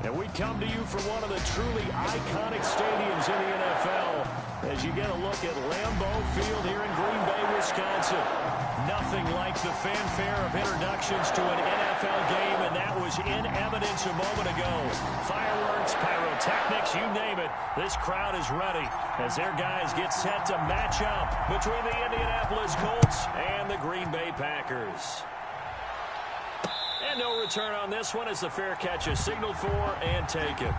And we come to you from one of the truly iconic stadiums in the NFL as you get a look at Lambeau Field here in Green Bay, Wisconsin. Nothing like the fanfare of introductions to an NFL game, and that was in evidence a moment ago. Fireworks, pyrotechnics, you name it. This crowd is ready as their guys get set to match up between the Indianapolis Colts and the Green Bay Packers. And no return on this one as the fair catch is signaled for and taken.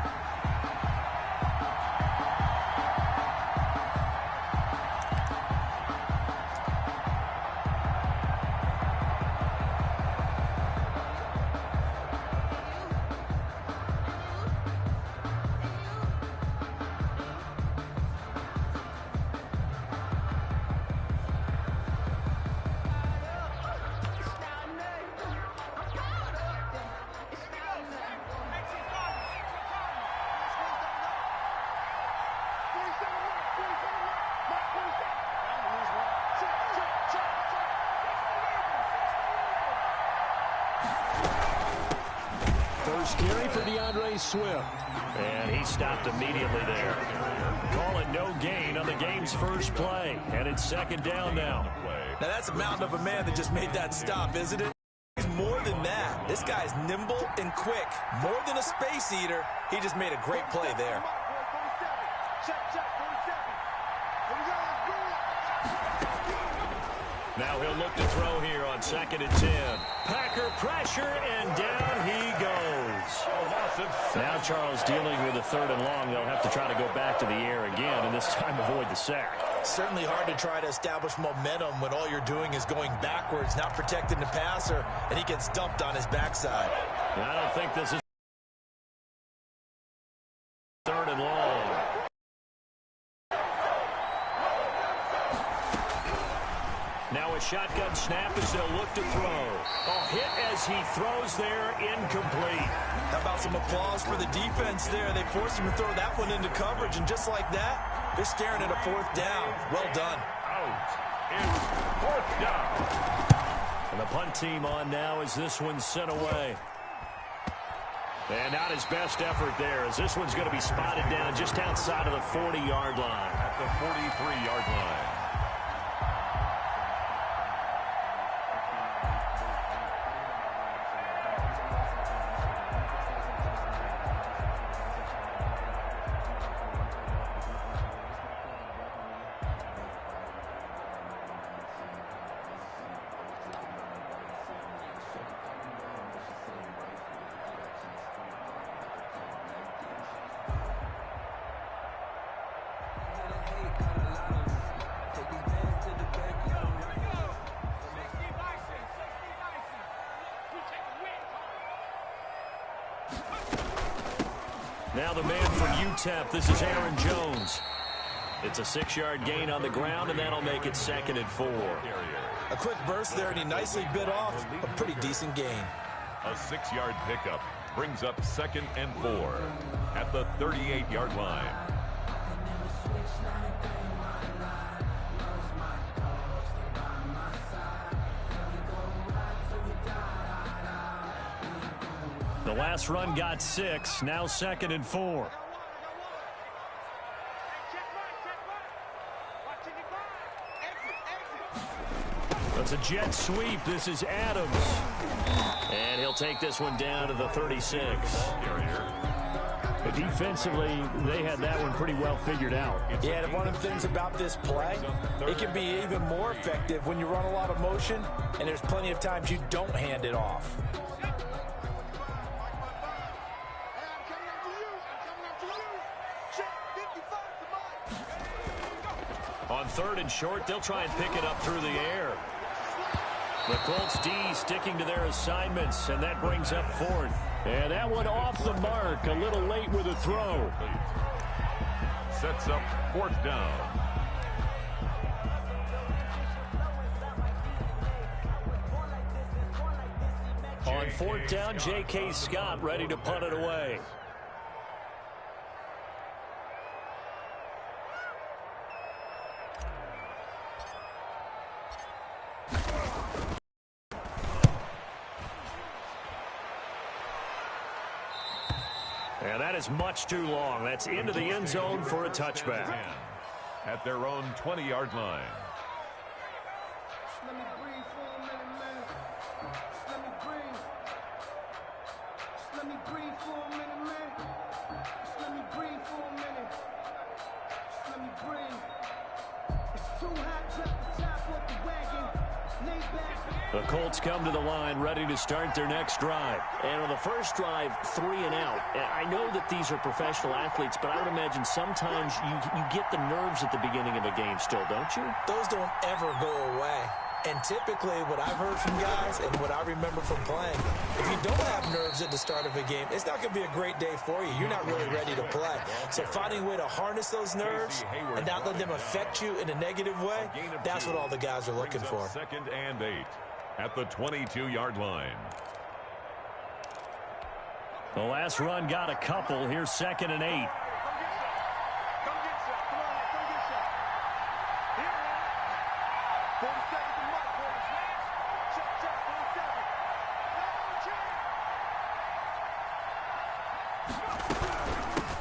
Carry for DeAndre Swift. And he stopped immediately there. Call it no gain on the game's first play. And it's second down now. Now that's a mountain of a man that just made that stop, isn't it? He's more than that. This guy's nimble and quick. More than a space eater. He just made a great play there. Now he'll look to throw here on 2nd and 10. Packer pressure, and down he goes. Now Charles dealing with a 3rd and long. They'll have to try to go back to the air again, and this time avoid the sack. Certainly hard to try to establish momentum when all you're doing is going backwards, not protecting the passer, and he gets dumped on his backside. And I don't think this is 3rd and long. Now a shotgun snap as they'll look to throw. A hit as he throws there, incomplete. How about some applause for the defense there? They forced him to throw that one into coverage, and just like that, they're staring at a 4th down. Well done. Out is 4th down. And the punt team on now as this one's sent away. And not his best effort there as this one's going to be spotted down just outside of the 40-yard line. At the 43-yard line. Now the man from UTEP, this is Aaron Jones. It's a 6-yard gain on the ground, and that'll make it 2nd and 4. A quick burst there, and he nicely bit off a pretty decent gain. A 6-yard pickup brings up 2nd and 4 at the 38-yard line. The last run got 6, now 2nd and 4. That's a jet sweep. This is Adams. And he'll take this one down to the 36. But defensively, they had that one pretty well figured out. Yeah, and one of the things about this play, it can be even more effective when you run a lot of motion, and there's plenty of times you don't hand it off. On 3rd and short, they'll try and pick it up through the air. The Colts D sticking to their assignments, and that brings up 4th. And that one off the mark, a little late with a throw. Sets up 4th down. On 4th down, J.K. Scott ready to punt it away. And that is much too long. That's into the end zone for a touchback. At their own 20-yard line. Let me breathe for a minute, man. Let me breathe. Let me breathe for a minute, man. Let me breathe for a minute. Let me breathe. It's too hot, drop the top off the wagon. Lay back. The Colts come to the line ready to start their next drive. And on the first drive, 3 and out. I know that these are professional athletes, but I would imagine sometimes you get the nerves at the beginning of a game still, don't you? Those don't ever go away. And typically what I've heard from guys and what I remember from playing, if you don't have nerves at the start of a game, it's not going to be a great day for you. You're not really ready to play. So finding a way to harness those nerves and not let them affect you in a negative way, that's what all the guys are looking for. 2nd and 8 at the 22-yard line. The last run got a couple. Here's 2nd and 8.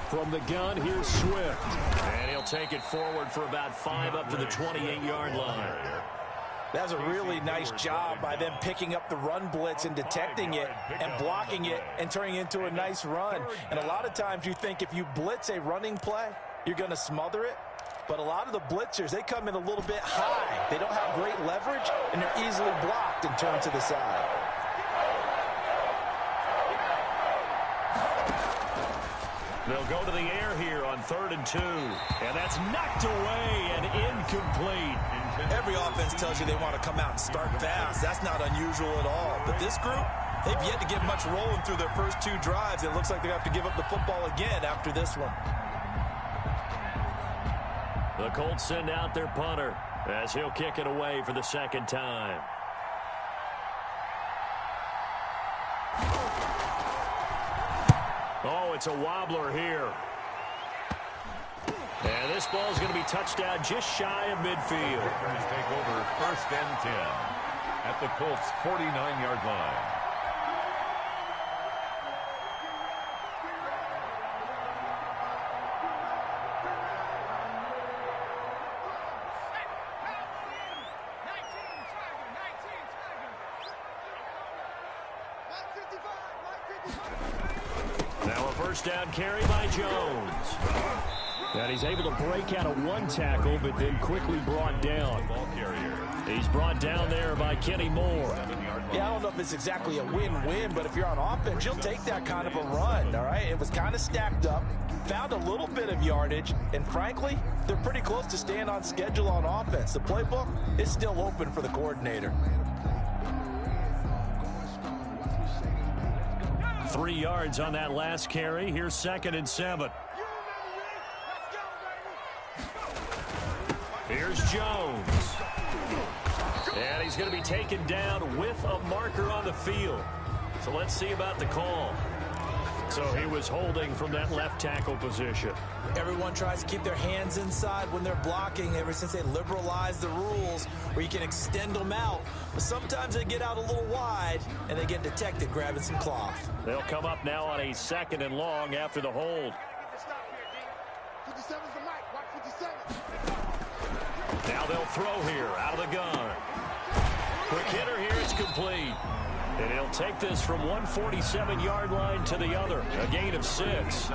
From the gun, here's Swift. And he'll take it forward for about 5 up to the 28-yard line. That was a really nice job by them picking up the run blitz and detecting it and blocking it and turning it into a nice run. And a lot of times you think if you blitz a running play, you're going to smother it. But a lot of the blitzers, they come in a little bit high. They don't have great leverage, and they're easily blocked and turned to the side. They'll go to the air here on 3rd and 2. And that's knocked away and incomplete. Every offense tells you they want to come out and start fast. That's not unusual at all. But this group, they've yet to get much rolling through their first 2 drives. It looks like they have to give up the football again after this one. The Colts send out their punter as he'll kick it away for the 2nd time. Oh, it's a wobbler here. And this ball is going to be touched down just shy of midfield. Going to take over 1st and 10 at the Colts' 49-yard line. Now a first down carry by Jones. And he's able to break out of 1 tackle, but then quickly brought down. He's brought down there by Kenny Moore. Yeah, I don't know if it's exactly a win-win, but if you're on offense, you'll take that kind of a run, all right? It was kind of stacked up, found a little bit of yardage, and frankly, they're pretty close to staying on schedule on offense. The playbook is still open for the coordinator. 3 yards on that last carry. Here's 2nd and 7. Here's Jones. And he's going to be taken down with a marker on the field. So let's see about the call. So he was holding from that left tackle position. Everyone tries to keep their hands inside when they're blocking ever since they liberalized the rules where you can extend them out. But sometimes they get out a little wide and they get detected grabbing some cloth. They'll come up now on a 2nd and long after the hold. Now they'll throw here out of the gun. Quick hitter here, it's complete. And he'll take this from 147-yard line to the other. A gain of 6.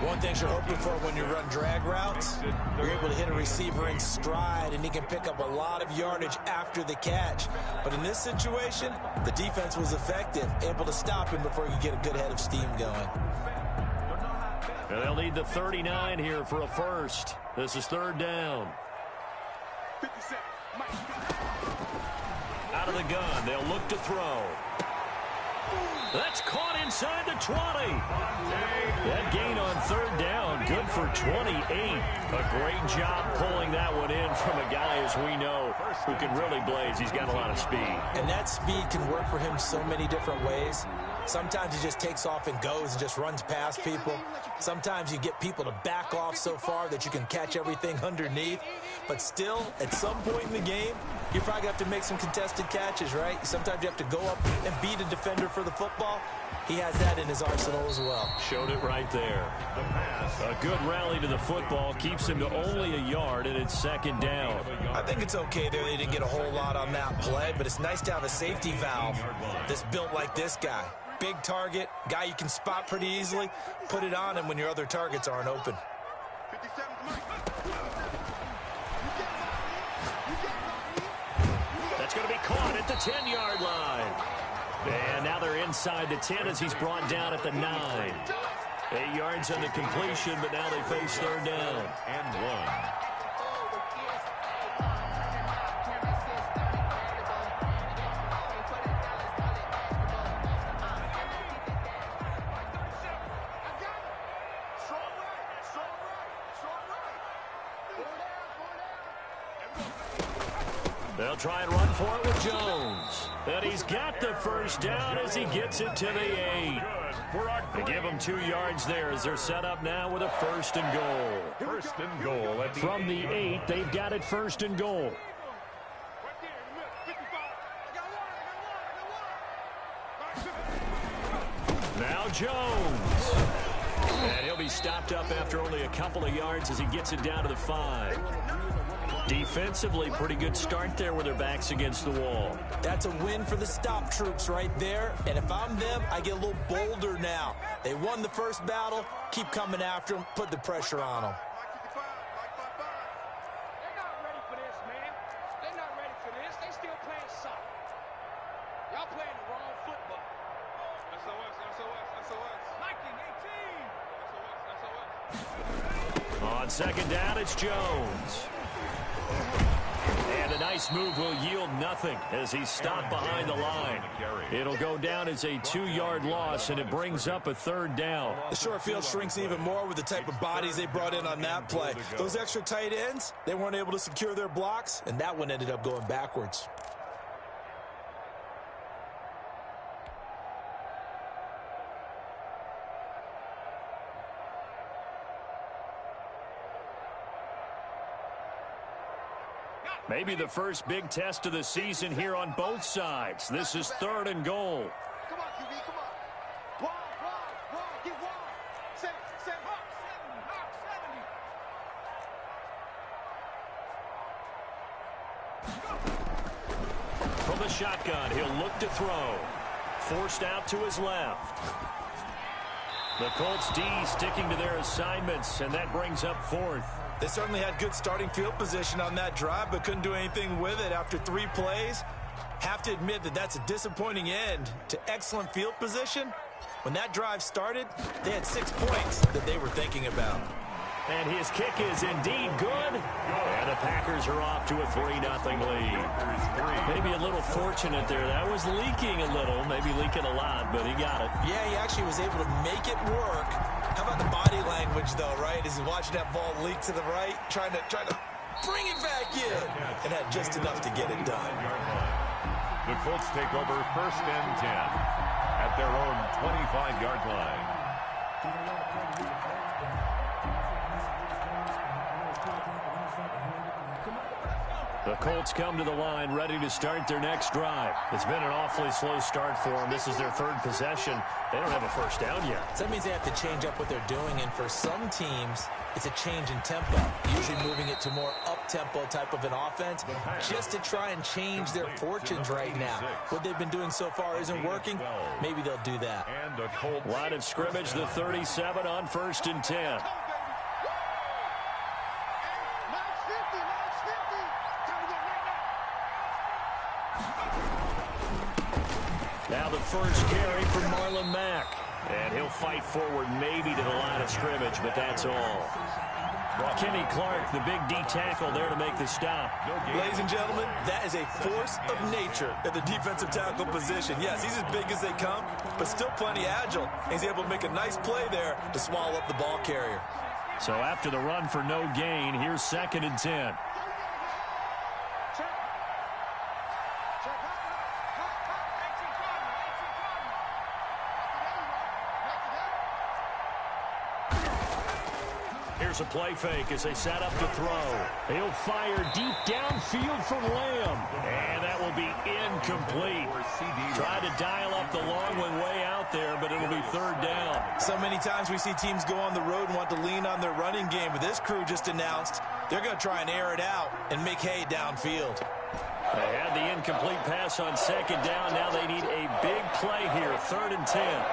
One thing you're hoping for when you run drag routes, you're able to hit a receiver in stride, and he can pick up a lot of yardage after the catch. But in this situation, the defense was effective, able to stop him before he could get a good head of steam going. And they'll need the 39 here for a first. This is 3rd down. Out of the gun, they'll look to throw. That's caught inside the 20. That gain on 3rd down, good for 28. A great job pulling that one in from a guy, as we know, who can really blaze. He's got a lot of speed. And that speed can work for him so many different ways. Sometimes he just takes off and goes and just runs past people. Sometimes you get people to back off so far that you can catch everything underneath. But still, at some point in the game, you're probably going to have to make some contested catches, right? Sometimes you have to go up and beat a defender for the football. He has that in his arsenal as well. Showed it right there. A good rally to the football keeps him to only a yard, and it's second down. I think it's okay there. They didn't get a whole lot on that play, but it's nice to have a safety valve that's built like this guy. Big target, guy you can spot pretty easily. Put it on him when your other targets aren't open. That's going to be caught at the 10-yard line. And now they're inside the 10 as he's brought down at the 9. 8 yards on the completion, but now they face third down. And 1. They'll try and run for it with Jones. And he's got the first down as he gets it to the 8. They give him 2 yards there as they're set up now with a first and goal. First and goal at From the 8, they've got it first and goal. Now Jones. And he'll be stopped up after only a couple of yards as he gets it down to the 5. Defensively, pretty good start there with their backs against the wall. That's a win for the stop troops right there. And if I'm them, I get a little bolder now. They won the first battle. Keep coming after them. Put the pressure on them. They're not ready for this, man. They're not ready for this. They still playing soccer. Y'all playing the wrong football. SOS. Liking 18. On second down, it's Jones. And a nice move will yield nothing as he's stopped behind the line. It'll go down as a 2-yard loss, and it brings up a third down. The short field shrinks even more with the type of bodies they brought in on that play. Those extra tight ends, they weren't able to secure their blocks, and that one ended up going backwards. Maybe the first big test of the season here on both sides. This is third and goal. Come on, QB, come on. Wide, get wide. Set, hawk 70. From the shotgun, he'll look to throw. Forced out to his left. The Colts D sticking to their assignments, and that brings up fourth. They certainly had good starting field position on that drive, but couldn't do anything with it after 3 plays. Have to admit that that's a disappointing end to excellent field position. When that drive started, they had 6 points that they were thinking about. And his kick is indeed good. And the Packers are off to a 3-0 lead. Maybe a little fortunate there. That was leaking a little, maybe leaking a lot, but he got it. Yeah, he actually was able to make it work. How about the body language, though, right? As he's watching that ball leak to the right, trying to bring it back in, and had just enough to get it done. The Colts take over first and 10 at their own 25-yard line. The Colts come to the line ready to start their next drive. It's been an awfully slow start for them. This is their third possession. They don't have a first down yet. So that means they have to change up what they're doing, and for some teams, it's a change in tempo, usually moving it to more up-tempo type of an offense, just to try and change their fortunes right now. What they've been doing so far isn't working. Maybe they'll do that. And the Colts Line of scrimmage, the 37 on first and 10. Now the first carry for Marlon Mack. And he'll fight forward maybe to the line of scrimmage, but that's all. Kenny Clark, the big D tackle there to make the stop. Ladies and gentlemen, that is a force of nature at the defensive tackle position. Yes, he's as big as they come, but still plenty agile. He's able to make a nice play there to swallow up the ball carrier. So after the run for no gain, here's second and 10. Here's a play fake as they set up to throw. He'll fire deep downfield from Lamb. And that will be incomplete. Tried to dial up the long one way out there, but it'll be third down. So many times we see teams go on the road and want to lean on their running game, but this crew just announced they're going to try and air it out and make hay downfield. They had the incomplete pass on second down. Now they need a big play here, 3rd and 10.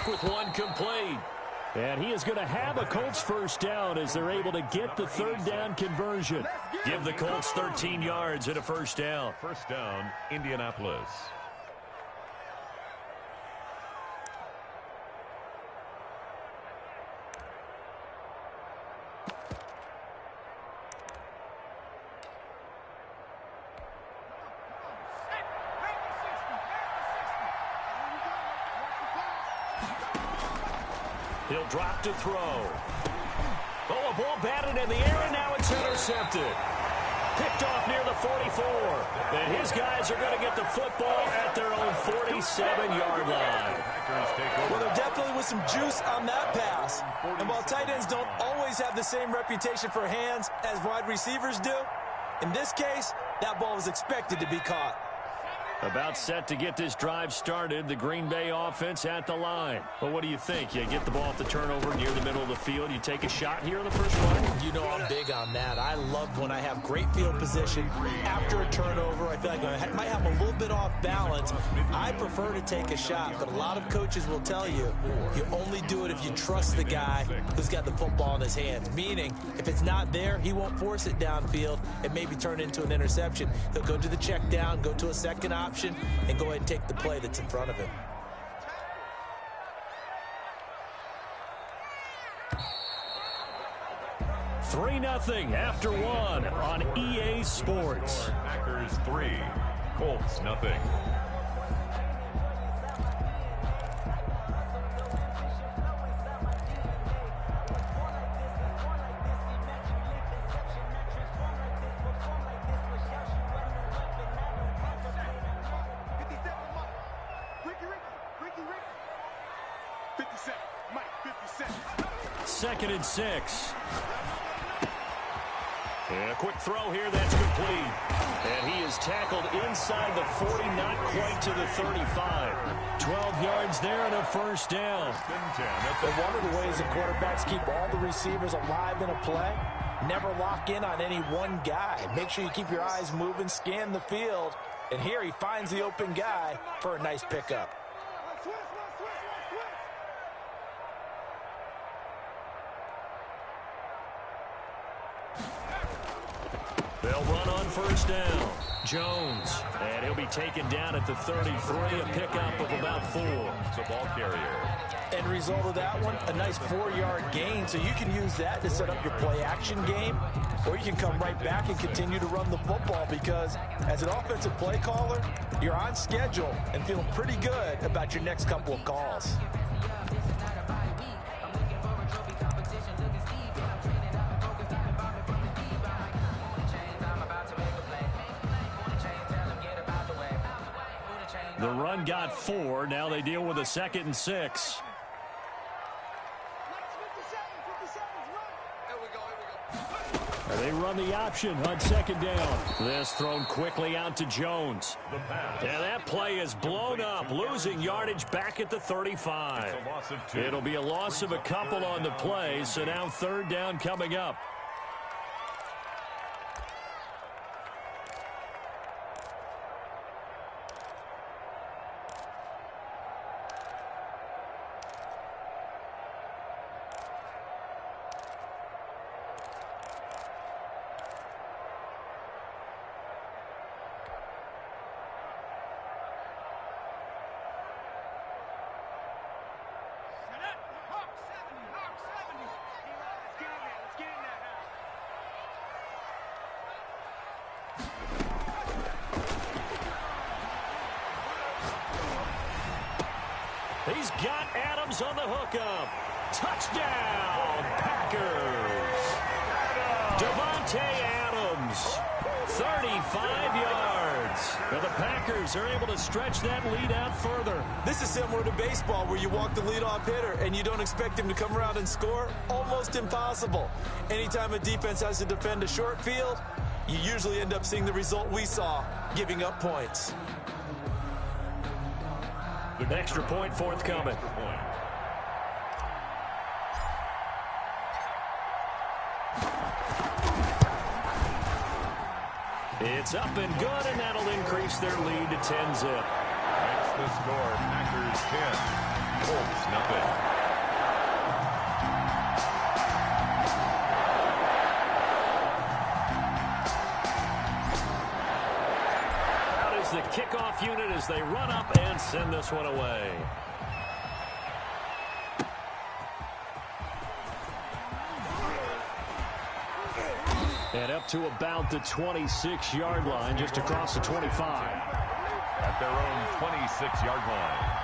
With one complete. And he is going to have a Colts first down as they're able to get the 3rd down conversion. Give the Colts 13 yards and a first down. First down, Indianapolis. He'll drop to throw. Oh, a ball batted in the air, and now it's intercepted. Picked off near the 44. And his guys are going to get the football at their own 47-yard line. Well, there definitely was some juice on that pass. And while tight ends don't always have the same reputation for hands as wide receivers do, in this case, that ball was expected to be caught. About set to get this drive started, the Green Bay offense at the line. Well, what do you think? You get the ball off the turnover near the middle of the field. You take a shot here in the first play? You know I'm big on that. I love when I have great field position after a turnover. I feel like I might have a little bit off balance. I prefer to take a shot, but a lot of coaches will tell you, you only do it if you trust the guy who's got the football in his hands. Meaning, if it's not there, he won't force it downfield and maybe turn it into an interception. He'll go to the check down, go to a second option, and go ahead and take the play that's in front of him. Three 3-0 after one on EA Sports. Packers 3, Colts 0. Second and 6. And a quick throw here, that's complete. And he is tackled inside the 40, not quite to the 35. 12 yards there and a first down. But one of the ways that quarterbacks keep all the receivers alive in a play, never lock in on any one guy. Make sure you keep your eyes moving, scan the field. And here he finds the open guy for a nice pickup. They'll run on first down. Jones, and he'll be taken down at the 33, a pickup of about 4. It's a ball carrier. End result of that one, a nice 4-yard gain. So you can use that to set up your play-action game, or you can come right back and continue to run the football because as an offensive play caller, you're on schedule and feeling pretty good about your next couple of calls. The run got 4. Now they deal with a 2nd and 6. And they run the option on 2nd down. This thrown quickly out to Jones. And that play is blown up, losing yardage back at the 35. It'll be a loss of a couple on the play, so now 3rd down coming up. He's got Adams on the hookup. Touchdown, Packers. Devontae Adams, 35 yards. And the Packers are able to stretch that lead out further. This is similar to baseball where you walk the leadoff hitter and you don't expect him to come around and score. Almost impossible. Anytime a defense has to defend a short field, you usually end up seeing the result we saw, giving up points. The extra point forthcoming. It's up and good, and that'll increase their lead to 10-zip. That's the score. Packers 10. Colts nothing. Out is the kickoff unit as they run up and send this one away. And up to about the 26-yard line, just across the 25. At their own 26-yard line.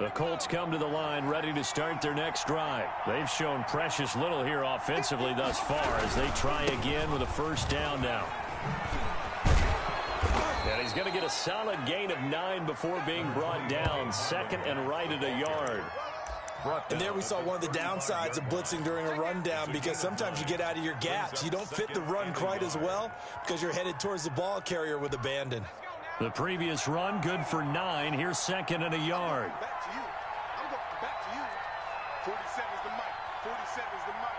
The Colts come to the line ready to start their next drive. They've shown precious little here offensively thus far as they try again with a first down now. And he's going to get a solid gain of 9 before being brought down. Second and right at a yard. And there we saw one of the downsides of blitzing during a rundown because sometimes you get out of your gaps. You don't fit the run quite as well because you're headed towards the ball carrier with abandon. The previous run good for 9. Here's second and a yard. Back to you. I'm going back to you. 47 is the mic. 47 is the mic.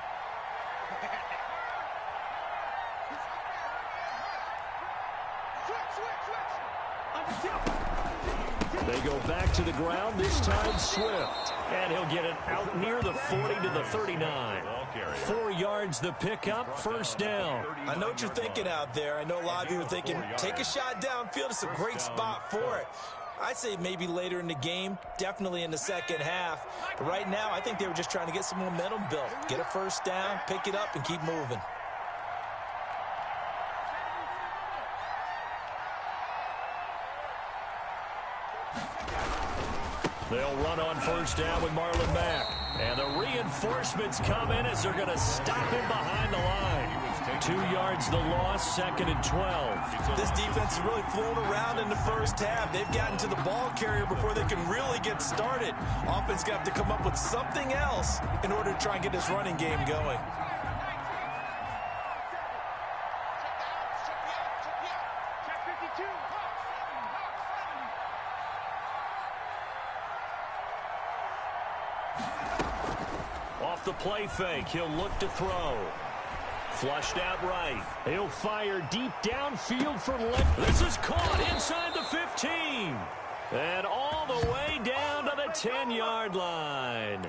They go back to the ground, this time Swift. And he'll get it out near the 40 to the 39. 4 yards the pickup, first down. I know what you're thinking out there. I know a lot of you are thinking, take a shot downfield. It's a great spot for it. I'd say maybe later in the game, definitely in the second half. But right now, I think they were just trying to get some momentum built. Get a first down, pick it up, and keep moving. They'll run on first down with Marlon Mack. And the reinforcements come in as they're going to stop him behind the line. 2 yards the loss, second and 12. This defense has really flown around in the first half. They've gotten to the ball carrier before they can really get started. Offense got to come up with something else in order to try and get this running game going. Off the play fake, he'll look to throw. Flushed out right. He'll fire deep downfield for left. This is caught inside the 15. And all the way down to the 10-yard line.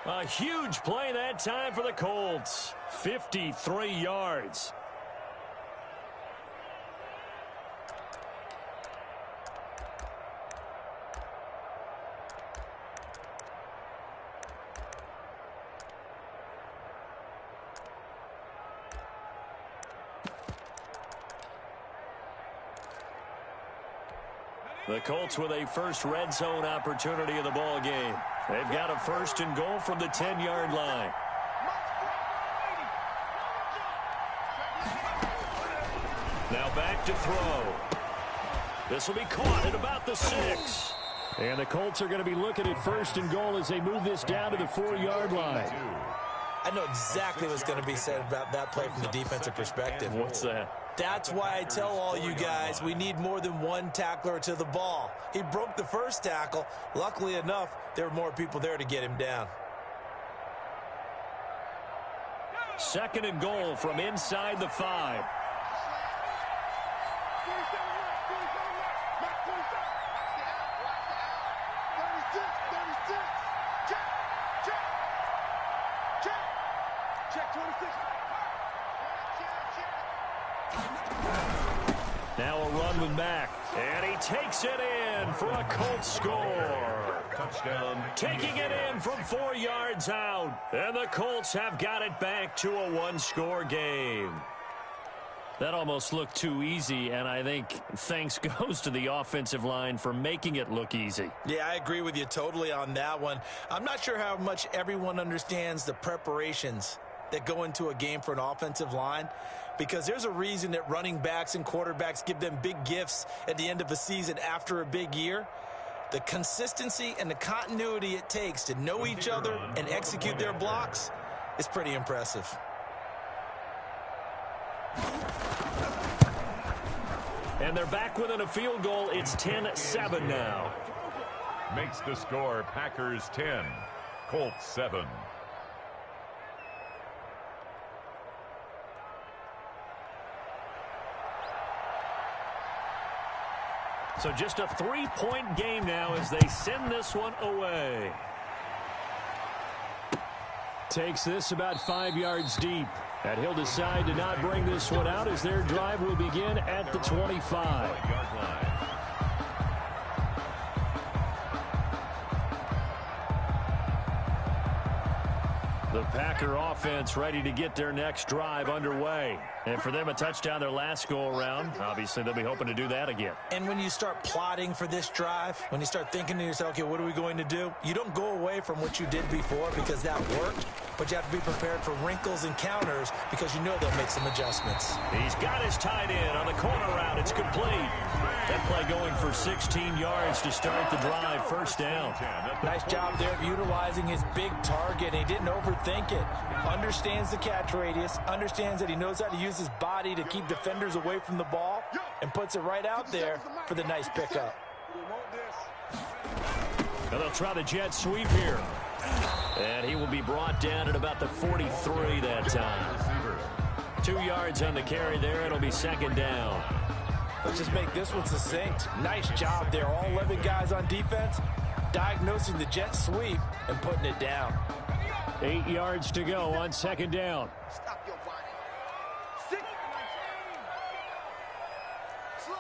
A huge play that time for the Colts. 53 yards. The Colts with a first red zone opportunity of the ball game. They've got a first and goal from the 10-yard line. Now back to throw. This will be caught at about the 6. And the Colts are going to be looking at first and goal as they move this down to the 4-yard line. I know exactly what's going to be said about that play from the defensive perspective. What's that? That's why I tell all you guys we need more than one tackler to the ball. He broke the first tackle. Luckily enough, there were more people there to get him down. Second and goal from inside the 5. Now a run with Mack. And he takes it in for a Colts score. Touchdown. Taking it in from 4 yards out. And the Colts have got it back to a one-score game. That almost looked too easy, and I think thanks goes to the offensive line for making it look easy. Yeah, I agree with you totally on that one. I'm not sure how much everyone understands the preparations that go into a game for an offensive line, because there's a reason that running backs and quarterbacks give them big gifts at the end of a season after a big year. The consistency and the continuity it takes to know each other and execute their blocks is pretty impressive. And they're back within a field goal. It's 10-7 now. Makes the score Packers 10, Colts 7. So just a 3-point game now as they send this one away. Takes this about 5 yards deep. And he'll decide to not bring this one out as their drive will begin at the 25-yard line. The Packer offense ready to get their next drive underway. And for them, a touchdown their last go-around. Obviously, they'll be hoping to do that again. And when you start plotting for this drive, when you start thinking to yourself, okay, what are we going to do? You don't go away from what you did before because that worked, but you have to be prepared for wrinkles and counters because you know they'll make some adjustments. He's got his tight end on the corner route. It's complete. That play going for 16 yards to start the drive. First down. Nice job there of utilizing his big target. He didn't overthink it. Understands the catch radius. Understands that he knows how to use his body to keep defenders away from the ball and puts it right out there for the nice pickup. Now they'll try the jet sweep here. And he will be brought down at about the 43 that time. 2 yards on the carry there. It'll be second down. Let's just make this one succinct. Nice job there. All 11 guys on defense diagnosing the jet sweep and putting it down. 8 yards to go on second down. Stop your whining. 6, 19. Slay.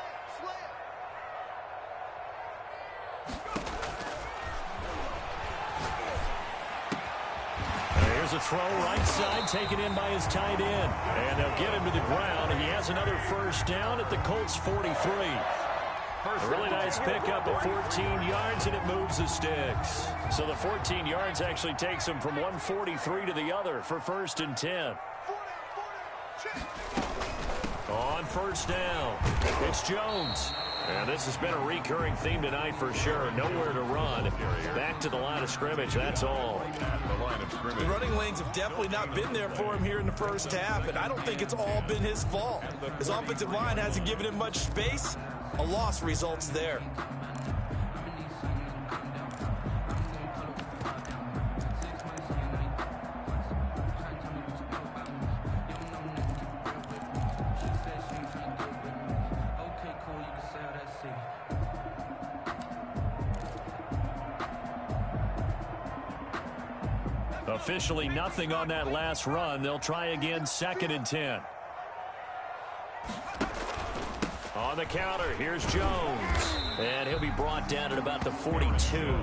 Here's a throw right side taken in by his tight end. And they'll get him to the ground. He has another first down at the Colts 43. A really nice pickup of 14 yards, and it moves the sticks. So the 14 yards actually takes him from 143 to the other for first and 10. On first down, it's Jones. And this has been a recurring theme tonight for sure. Nowhere to run. Back to the line of scrimmage, that's all. The running lanes have definitely not been there for him here in the first half, and I don't think it's all been his fault. His offensive line hasn't given him much space. A loss results there. Officially nothing on that last run. They'll try again, second and 10. On the counter, here's Jones. And he'll be brought down at about the 42.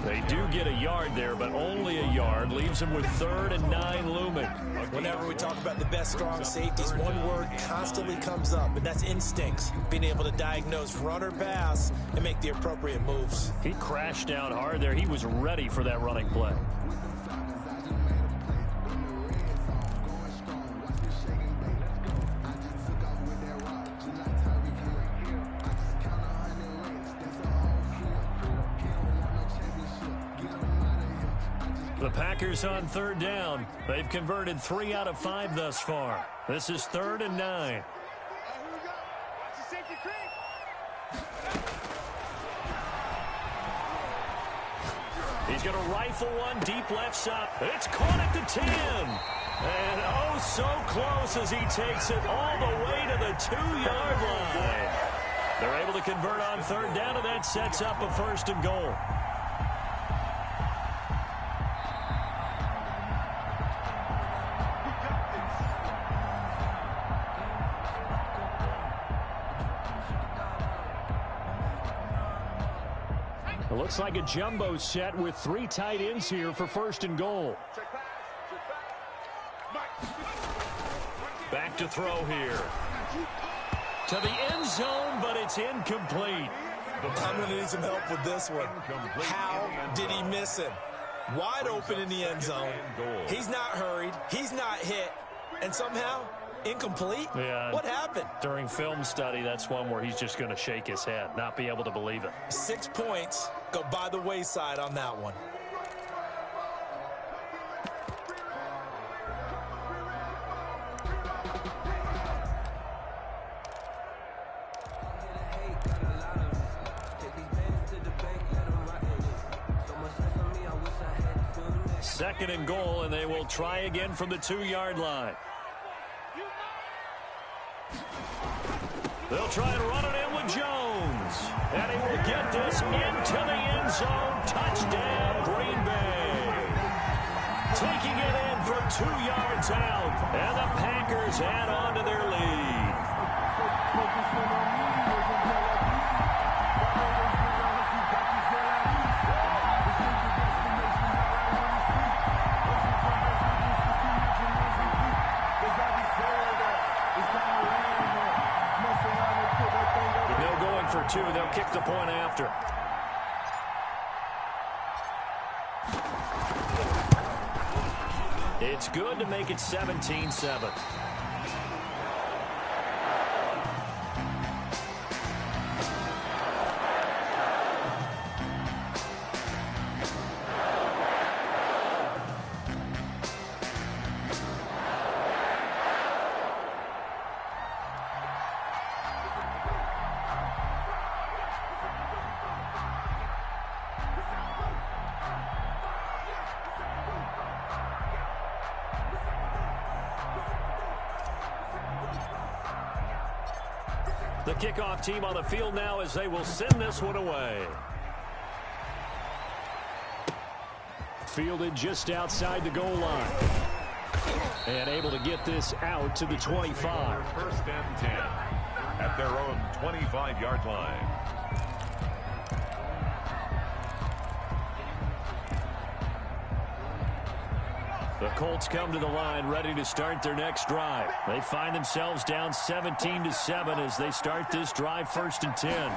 They do get a yard there, but only a yard. Leaves him with 3rd and 9 looming. Whenever we talk about the best strong safeties, one word constantly comes up, and that's instincts. Being able to diagnose run or pass and make the appropriate moves. He crashed down hard there. He was ready for that running play. The Packers on 3rd down. They've converted 3 out of 5 thus far. This is 3rd and 9. He's going to rifle one deep left side. It's caught at the 10. And oh, so close as he takes it all the way to the 2-yard line. They're able to convert on 3rd down, and that sets up a 1st and goal. It looks like a jumbo set with 3 tight ends here for 1st and goal. Back to throw here. To the end zone, but it's incomplete. I'm going to need some help with this one. How did he miss him? Wide open in the end zone. He's not hurried. He's not hit. And somehow, incomplete? Yeah. What happened? During film study, that's one where he's just going to shake his head, not be able to believe it. 6 points go by the wayside on that one. Second and goal, and they will try again from the 2-yard line. They'll try and run it in with Jones. And he will get this into the end zone. Touchdown, Green Bay. Taking it in for 2 yards out. And the Packers add on to their lead. For 2, they'll kick the point after. It's good to make it 17-7. The kickoff team on the field now as they will send this one away. Fielded just outside the goal line. And able to get this out to the 25. First and 10 at their own 25-yard line. The Colts come to the line ready to start their next drive. They find themselves down 17-7 as they start this drive 1st and 10.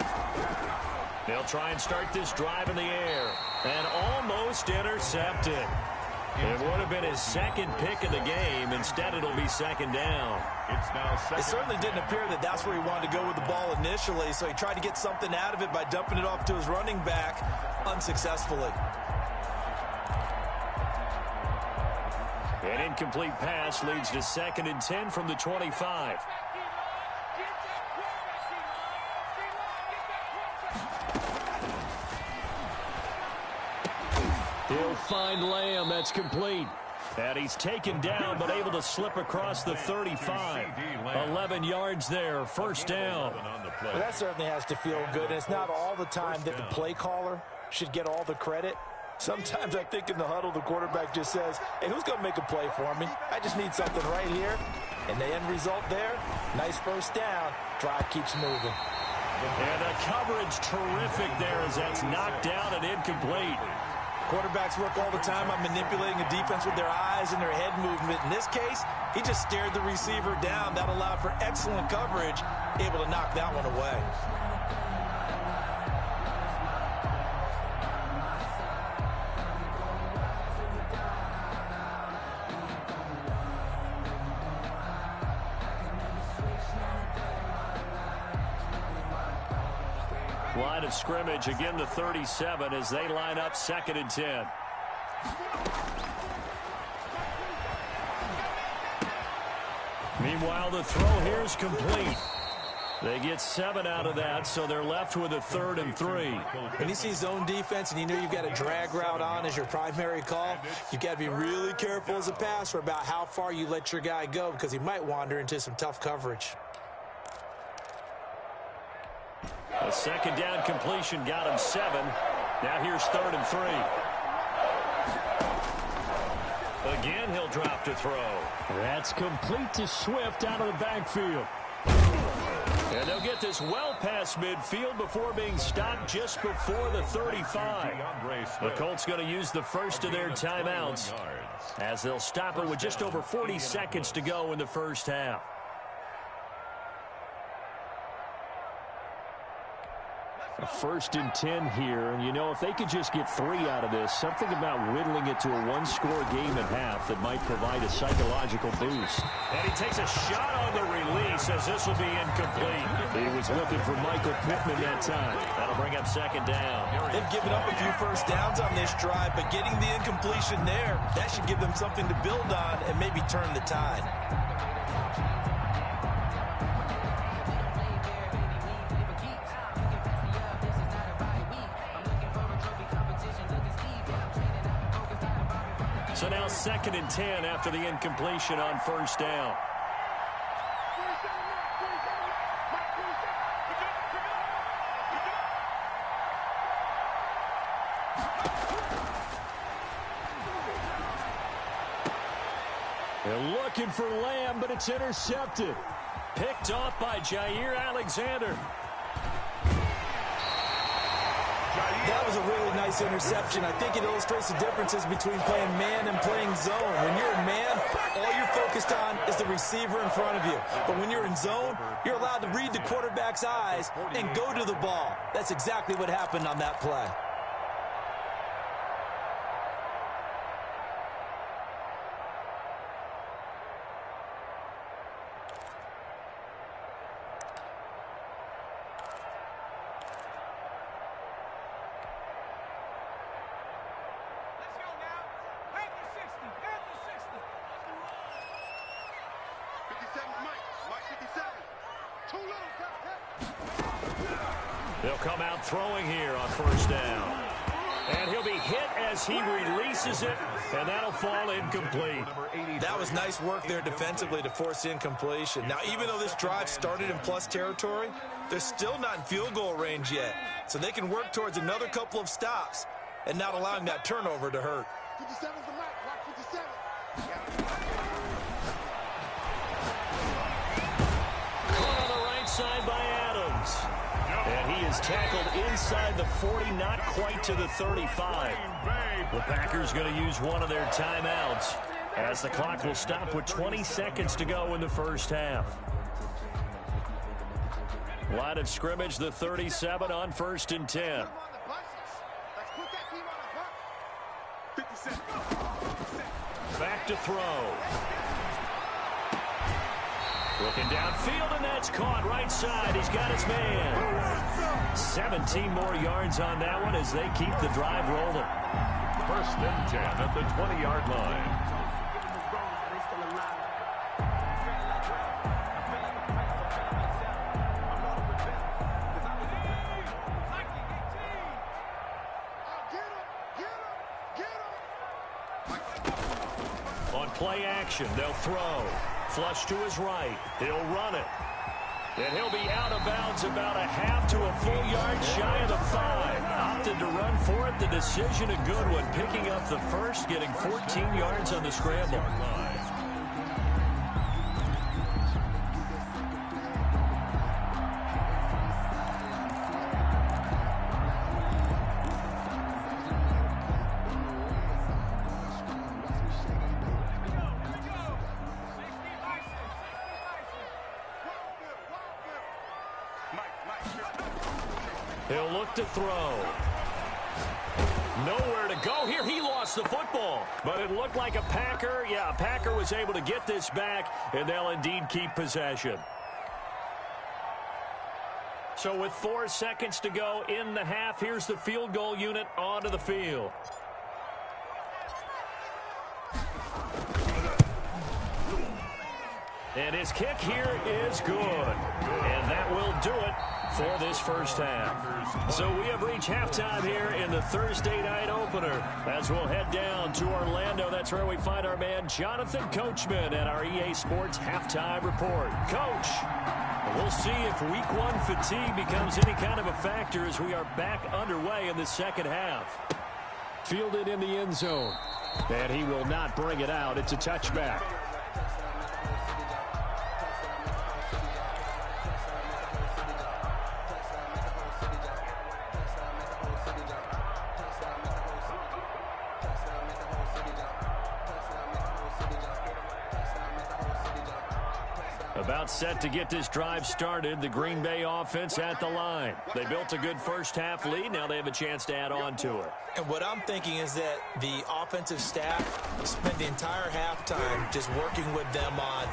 They'll try and start this drive in the air and almost intercepted. It would have been his second pick of the game. Instead, it'll be second down. It's now second. It certainly didn't appear that that's where he wanted to go with the ball initially, so he tried to get something out of it by dumping it off to his running back unsuccessfully. An incomplete pass leads to 2nd and 10 from the 25. He'll find Lamb. That's complete. And he's taken down, but able to slip across the 35. 11 yards there, 1st down. Well, that certainly has to feel good. And it's not all the time that the play caller should get all the credit. Sometimes I think in the huddle, the quarterback just says, hey, who's going to make a play for me? I just need something right here. And the end result there, nice 1st down. Drive keeps moving. And the coverage terrific there as that's knocked down and incomplete. Quarterbacks work all the time on manipulating a defense with their eyes and their head movement. In this case, he just stared the receiver down. That allowed for excellent coverage, able to knock that one away. Line of scrimmage, again the 37 as they line up 2nd and 10. Meanwhile, the throw here is complete. They get 7 out of that, so they're left with a 3rd and 3. When you see zone defense and you know you've got a drag route on as your primary call, you've got to be really careful as a passer about how far you let your guy go because he might wander into some tough coverage. A 2nd down completion got him 7. Now here's 3rd and 3. Again, he'll drop to throw. That's complete to Swift out of the backfield. And they'll get this well past midfield before being stopped just before the 35. The Colts going to use the first of their timeouts as they'll stop it with just over 40 seconds to go in the 1st half. A 1st and 10 here, and you know, if they could just get 3 out of this, something about whittling it to a 1-score game at half that might provide a psychological boost. And he takes a shot on the release as this will be incomplete. He was looking for Michael Pittman that time. That'll bring up 2nd down. They've given up a few first downs on this drive, but getting the incompletion there, that should give them something to build on and maybe turn the tide. So now 2nd and 10 after the incompletion on 1st down. They're looking for Lamb, but it's intercepted. Picked off by Jair Alexander. That was a really nice interception. I think it illustrates the differences between playing man and playing zone. When you're in man, all you're focused on is the receiver in front of you. But when you're in zone, you're allowed to read the quarterback's eyes and go to the ball. That's exactly what happened on that play. They'll come out throwing here on 1st down. And he'll be hit as he releases it, and that'll fall incomplete. That was nice work there defensively to force incompletion. Now, even though this drive started in plus territory, they're still not in field goal range yet. So they can work towards another couple of stops and not allowing that turnover to hurt. 57's the mic. Watch 57. Caught on the right side by Adams. And he is tackled inside the 40, not quite to the 35. The Packers going to use one of their timeouts as the clock will stop with 20 seconds to go in the 1st half. Line of scrimmage, the 37 on 1st and 10. Back to throw. Looking downfield, and that's caught right side. He's got his man. 17 more yards on that one as they keep the drive rolling. 1st and 10 at the 20-yard line. On play action, they'll throw. Flush to his right. He'll run it. And he'll be out of bounds about a half to a full yard shy of the 5. Opted to run for it. The decision a good one. Picking up the first, getting 14 yards on the scramble. He'll look to throw. Nowhere to go here. He lost the football. But it looked like a Packer. Yeah, a Packer was able to get this back, and they'll indeed keep possession. So with 4 seconds to go in the half, here's the field goal unit onto the field. And his kick here is good. And that will do it for this 1st half. So we have reached halftime here in the Thursday night opener. As we'll head down to Orlando, that's where we find our man Jonathan Coachman at our EA Sports Halftime Report. Coach, we'll see if Week 1 fatigue becomes any kind of a factor as we are back underway in the 2nd half. Fielded in the end zone. And he will not bring it out. It's a touchback. About set to get this drive started. The Green Bay offense at the line. They built a good first-half lead. Now they have a chance to add on to it. And what I'm thinking is that the offensive staff spent the entire halftime just working with them on,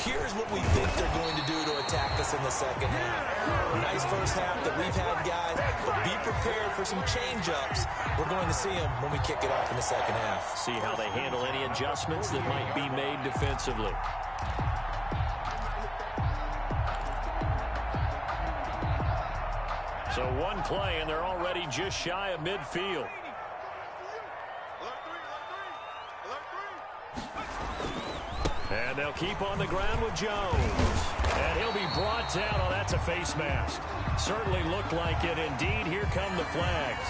here's what we think they're going to do to attack us in the second half. Nice first half that we've had, guys, but be prepared for some change-ups. We're going to see them when we kick it off in the second half. See how they handle any adjustments that might be made defensively. So one play, and they're already just shy of midfield. And they'll keep on the ground with Jones. And he'll be brought down. Oh, that's a face mask. Certainly looked like it. Indeed, here come the flags.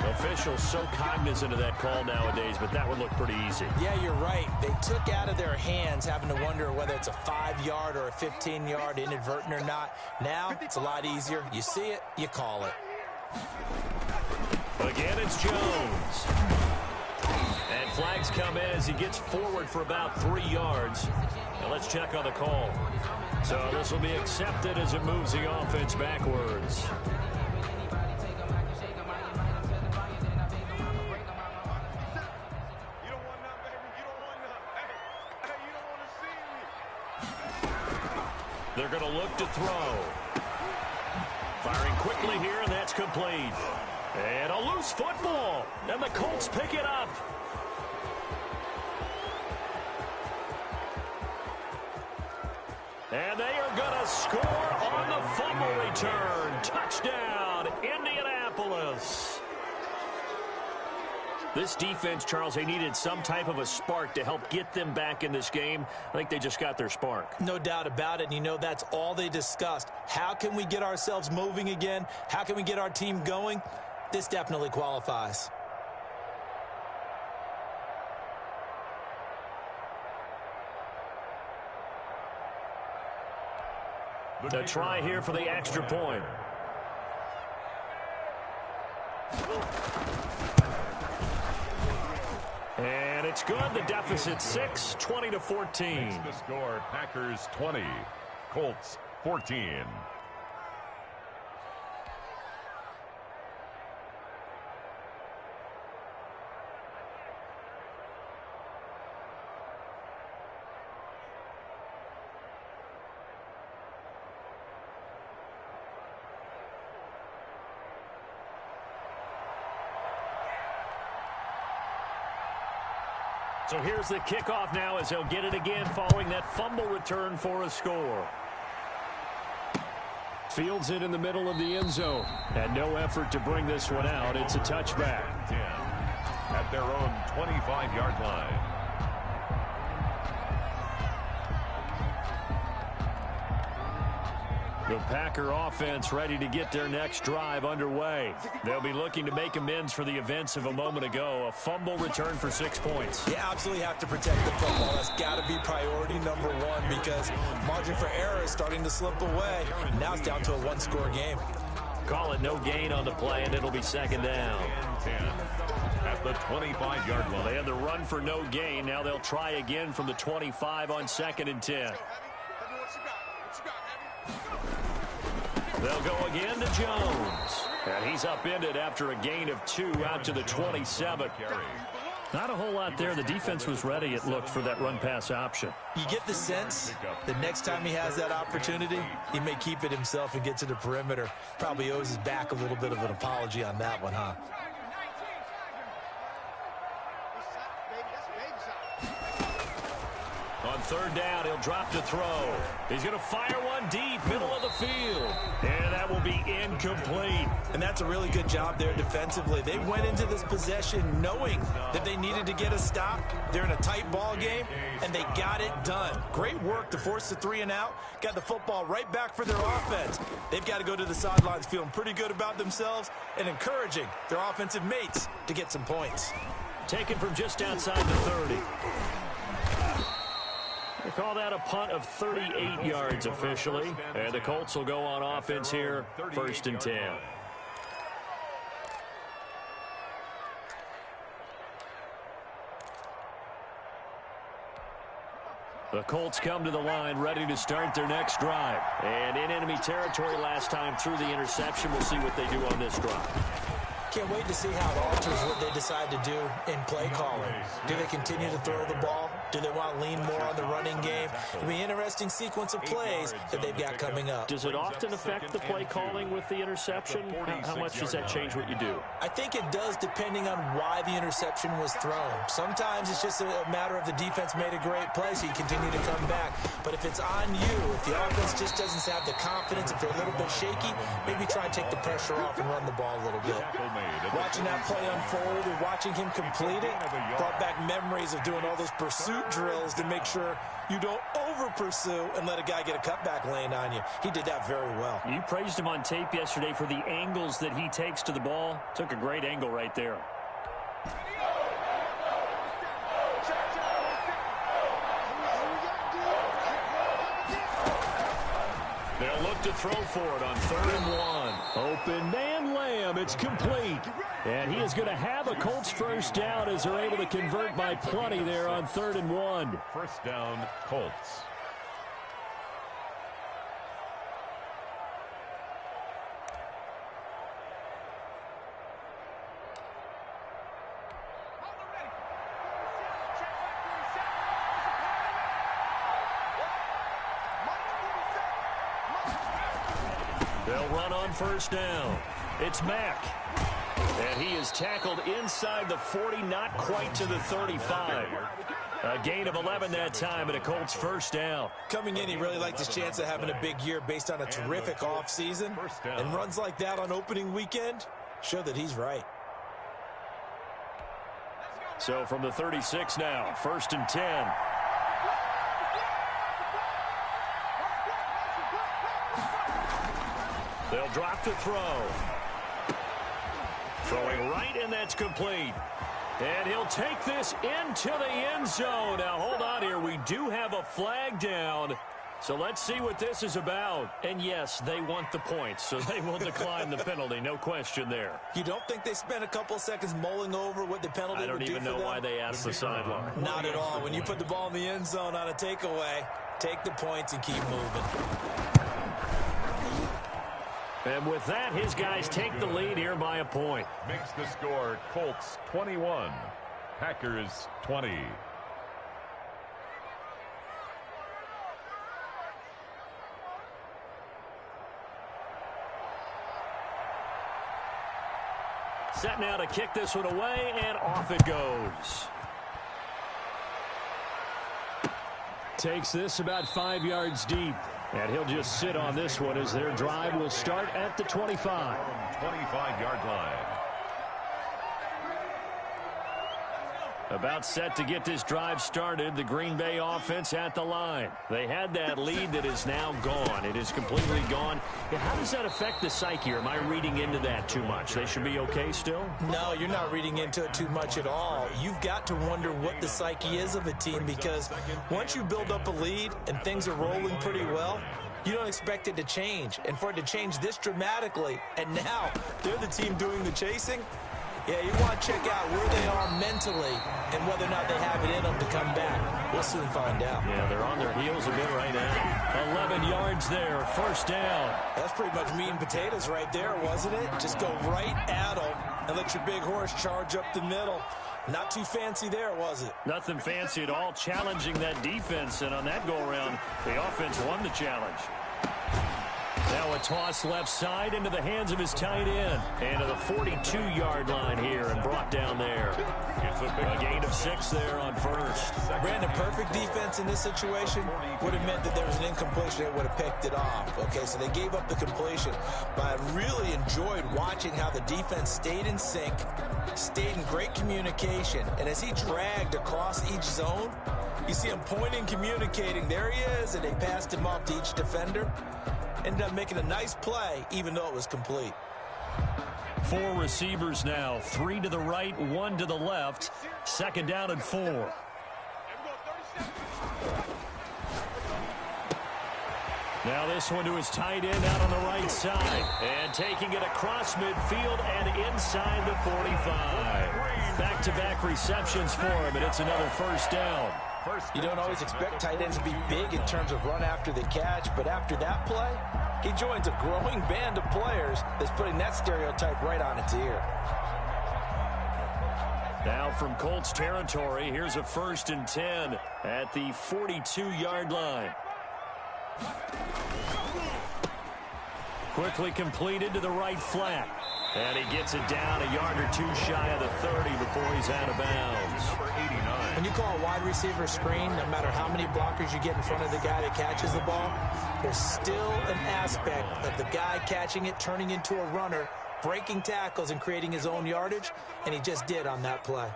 Officials so cognizant of that call nowadays, but that would look pretty easy. Yeah, you're right. They took out of their hands having to wonder whether it's a 5-yard or a 15-yard, inadvertent or not. Now, it's a lot easier. You see it, you call it. Again, it's Jones. And flags come in as he gets forward for about 3 yards. Now let's check on the call. So this will be accepted as it moves the offense backwards. They're going to look to throw. Firing quickly here, and that's complete. And a loose football. And the Colts pick it up. And they are going to score on the fumble return. Touchdown, Indianapolis. This defense, Charles, they needed some type of a spark to help get them back in this game. I think they just got their spark. No doubt about it. And you know, that's all they discussed. How can we get ourselves moving again? How can we get our team going? This definitely qualifies. The try here for the extra point. And it's good. The deficit 6, 20-14. The score, Packers 20, Colts 14. So here's the kickoff now as they'll get it again following that fumble return for a score. Fields it in the middle of the end zone. And no effort to bring this one out. It's a touchback. 10 at their own 25-yard line. The Packer offense ready to get their next drive underway. They'll be looking to make amends for the events of a moment ago. A fumble return for 6 points. You absolutely have to protect the football. That's got to be priority number one because margin for error is starting to slip away. Now it's down to a one-score game. Call it no gain on the play, and it'll be second down. 10 at the 25-yard line. They had the run for no gain. Now they'll try again from the 25 on 2nd and 10. They'll go again to Jones. And he's upended after a gain of 2 out to the 27. Not a whole lot there. The defense was ready, it looked, for that run-pass option. You get the sense the next time he has that opportunity, he may keep it himself and get to the perimeter. Probably owes his back a little bit of an apology on that one, huh? On 3rd down, he'll drop to throw. He's going to fire one deep, middle of the field. And that will be incomplete. And that's a really good job there defensively. They went into this possession knowing that they needed to get a stop. They're in a tight ball game, and they got it done. Great work to force the 3 and out. Got the football right back for their offense. They've got to go to the sidelines feeling pretty good about themselves and encouraging their offensive mates to get some points. Taken from just outside the 30. They call that a punt of 38 yards officially. And the Colts will go on offense here, 1st and 10. The Colts come to the line ready to start their next drive. And in enemy territory last time through the interception. We'll see what they do on this drive. Can't wait to see how it alters what they decide to do in play calling. Do they continue to throw the ball? Do they want to lean more on the running game? It'll be an interesting sequence of plays that they've got coming up. Does it often affect the play calling with the interception? How much does that change what you do? I think it does depending on why the interception was thrown. Sometimes it's just a matter of the defense made a great play, so you continue to come back. But if it's on you, if the offense just doesn't have the confidence, if they're a little bit shaky, maybe try and take the pressure off and run the ball a little bit. Watching that play unfold and watching him complete it brought back memories of doing all those pursuit drills to make sure you don't over-pursue and let a guy get a cutback lane on you. He did that very well. You praised him on tape yesterday for the angles that he takes to the ball. Took a great angle right there. They'll look to throw for it on 3rd and 1. Open man Lamb. It's complete. And he is going to have a Colts first down as they're able to convert by plenty there on 3rd and 1. First down, Colts. They'll run on first down. It's Mack. And he is tackled inside the 40, not quite to the 35. A gain of 11 that time, and a Colts first down. Coming in, he really liked his chance of having a big year based on a terrific offseason. And runs like that on opening weekend show that he's right. So from the 36 now, 1st and 10. They'll drop to throw. Throwing right, and that's complete. And he'll take this into the end zone. Now, hold on here. We do have a flag down. So let's see what this is about. And, yes, they want the points, so they will decline the penalty. No question there. You don't think they spent a couple seconds mulling over what the penalty would do for them? I don't even know why they asked the sideline. Not at all. When you put the ball in the end zone on a takeaway, take the points and keep moving. And with that, his guys take the lead here by a point. Makes the score Colts 21, Packers 20. Set now to kick this one away, and off it goes. Takes this about 5 yards deep. And he'll just sit on this one as their drive will start at the 25. 25-yard line. About set to get this drive started, the Green Bay offense at the line. They had that lead that is now gone. It is completely gone. Yeah, how does that affect the psyche? Or am I reading into that too much? They should be okay still? No, you're not reading into it too much at all. You've got to wonder what the psyche is of a team, because once you build up a lead and things are rolling pretty well, you don't expect it to change. And for it to change this dramatically, and now they're the team doing the chasing, yeah, you want to check out where they are mentally and whether or not they have it in them to come back. We'll soon find out. Yeah, they're on their heels a bit right now. 11 yards there, first down. That's pretty much meat and potatoes right there, wasn't it? Just go right at them and let your big horse charge up the middle. Not too fancy there, was it? Nothing fancy at all, challenging that defense, and on that go-around, the offense won the challenge. Now a toss left side into the hands of his tight end. And to the 42-yard line here and brought down there. It's a gain of 6 there on first. Brandon, perfect defense in this situation would have meant that there was an incompletion that would have picked it off. Okay, so they gave up the completion. But I really enjoyed watching how the defense stayed in sync, stayed in great communication. And as he dragged across each zone, you see him pointing, communicating. There he is, and they passed him off to each defender. Ended up making a nice play, even though it was complete. 4 receivers now, 3 to the right, 1 to the left. Second down and 4. Now this one to his tight end out on the right side. And taking it across midfield and inside the 45. Back-to-back receptions for him, and it's another first down. You don't always expect tight ends to be big in terms of run after the catch, but after that play, he joins a growing band of players that's putting that stereotype right on its ear. Now from Colts territory, here's a 1st and 10 at the 42-yard line. Quickly completed to the right flat. And he gets it down a yard or two shy of the 30 before he's out of bounds. Number 89. When you call a wide receiver screen, no matter how many blockers you get in front of the guy that catches the ball, there's still an aspect of the guy catching it, turning into a runner, breaking tackles and creating his own yardage, and he just did on that play.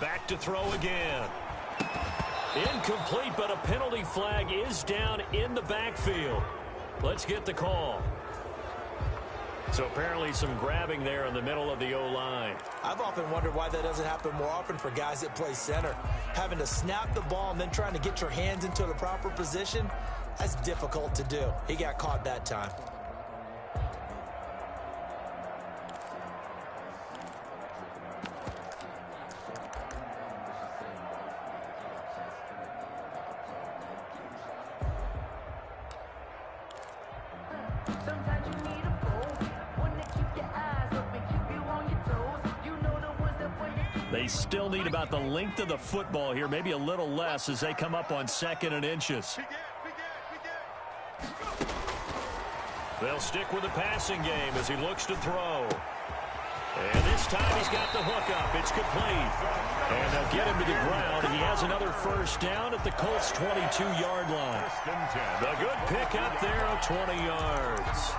Back to throw again. Incomplete, but a penalty flag is down in the backfield. Let's get the call. So apparently some grabbing there in the middle of the O-line. I've often wondered why that doesn't happen more often for guys that play center. Having to snap the ball and then trying to get your hands into the proper position, that's difficult to do. He got caught that time. They still need about the length of the football here, maybe a little less as they come up on 2nd and inches. They'll stick with the passing game as he looks to throw. And this time he's got the hook up. It's complete. And they'll get him to the ground. He has another 1st down at the Colts' 22-yard line. The good pick up there of 20 yards.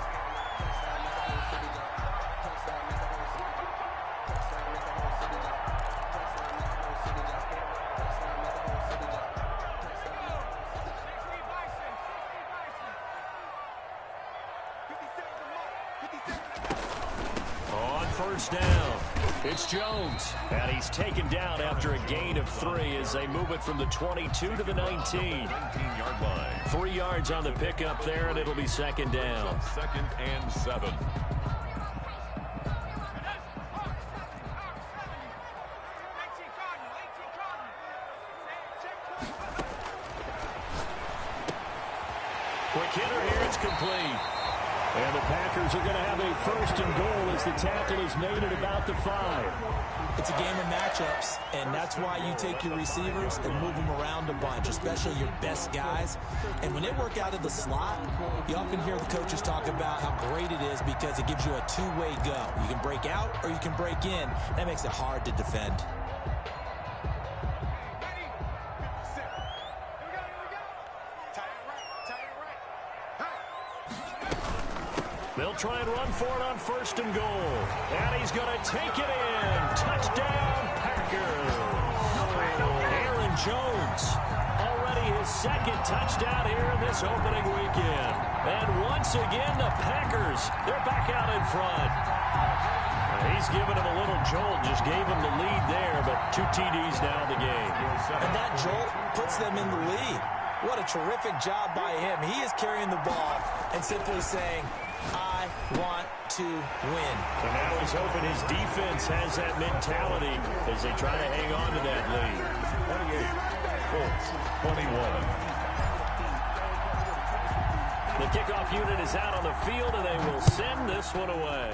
On 1st down, it's Jones. And he's taken down after a gain of 3 as they move it from the 22 to the 19. 19-yard line. 3 yards on the pickup there, and it'll be 2nd down. 2nd and 7. Quick hitter here, it's complete. And the Packers are going to have a 1st and goal as the tackle is made at about the 5. It's a game of matchups, and that's why you take your receivers and move them around a bunch, especially your best guys. And when they work out of the slot, you often hear the coaches talk about how great it is because it gives you a two-way go. You can break out or you can break in. That makes it hard to defend. They'll try and run for it on 1st and goal. And he's going to take it in. Touchdown, Packers. Aaron Jones, already his 2nd touchdown here in this opening weekend. And once again, the Packers, they're back out in front. He's given him a little jolt, just gave him the lead there, but 2 TDs now in the game. And that jolt puts them in the lead. What a terrific job by him. He is carrying the ball and simply saying, I want to win. So now he's hoping his defense has that mentality as they try to hang on to that lead. 28, Colts, 21. The kickoff unit is out on the field, and they will send this one away.